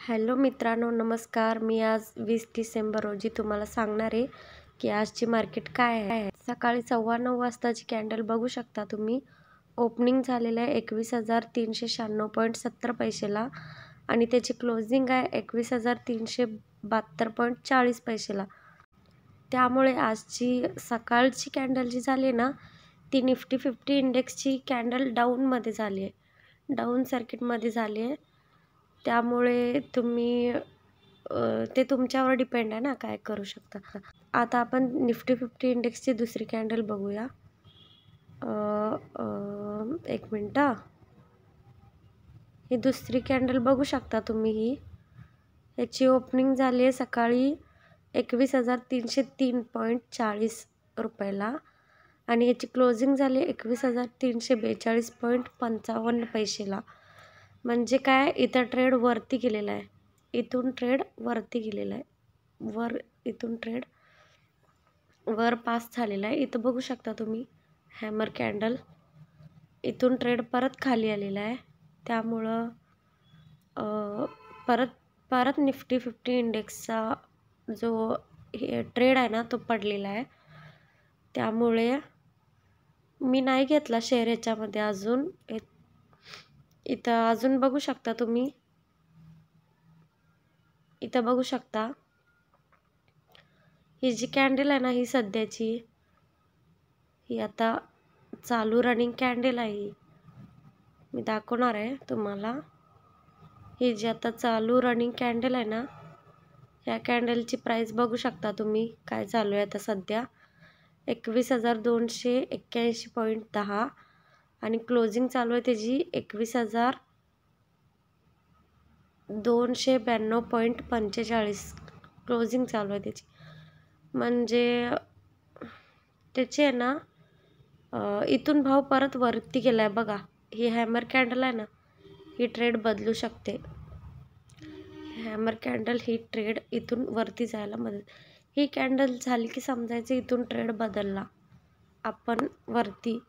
Hello मित्रांनो, नमस्कार. मी आज 20 डिसेंबर रोजी तुम्हाला सांगणार आहे की आजची मार्केट काय आहे. सकाळी 9:15 वाजताची कॅन्डल बघू शकता तुम्ही. ओपनिंग झालेलं आहे 21,396.70 पैसेला आणि त्याची क्लोजिंग आहे 21,372.40 पैसेला. त्यामुळे आजची सकाळची कॅन्डल जी झाली ना, ती निफ्टी 50 इंडेक्सची कॅन्डल डाऊनमध्ये झाली आहे, डाऊन सर्किटमध्ये झाली आहे. त्यामुळे तुम्ही ते तुमच्यावर डिपेंड आहे ना, काय करू शकता. आता आपण निफ्टी 50 इंडेक्सची दुसरी कॅन्डल बघूया. एक मिनटं. ही दुसरी कॅन्डल बघू शकता तुम्ही. याची ओपनिंग झाली आहे सकाळी 21,303.40 रुपयाला आणि याची क्लोजिंग झाली 21,342.55 पैसेला. म्हणजे काय, इथं ट्रेड वरती गेलेला आहे, इथून ट्रेड वरती गेलेला आहे, इथून ट्रेड वर पास झालेला आहे. इथं बघू शकता तुम्ही हॅमर कॅन्डल. इथून ट्रेड परत खाली आलेला आहे. त्यामुळं परत निफ्टी 50 इंडेक्सचा जो ट्रेड आहे ना, तो पडलेला आहे. त्यामुळे मी नाही घेतला शेअर याच्यामध्ये अजून. इथं अजून बघू शकता तुम्ही. इथं बघू शकता ही जी कॅन्डल आहे ना, ही सध्याची, ही आता चालू रनिंग कॅन्डल आहे. मी दाखवणार आहे तुम्हाला. ही जी आता चालू रनिंग कॅन्डल आहे ना, ह्या कॅन्डलची प्राइस बघू शकता तुम्ही काय चालू आहे आता सध्या. 21,281.10 आणि क्लोजिंग चालू आहे त्याची 21,292.45 क्लोजिंग चालू आहे त्याची. म्हणजे त्याची आहे ना, इथून भाव परत वरती गेला आहे बघा. ही हॅमर कॅन्डल आहे ना, ही ट्रेड बदलू शकते. हॅमर कॅन्डल ही ट्रेड इथून वरती जायला मदत. ही कॅन्डल झाली की समजायचं इथून ट्रेड बदलला, आपण वरती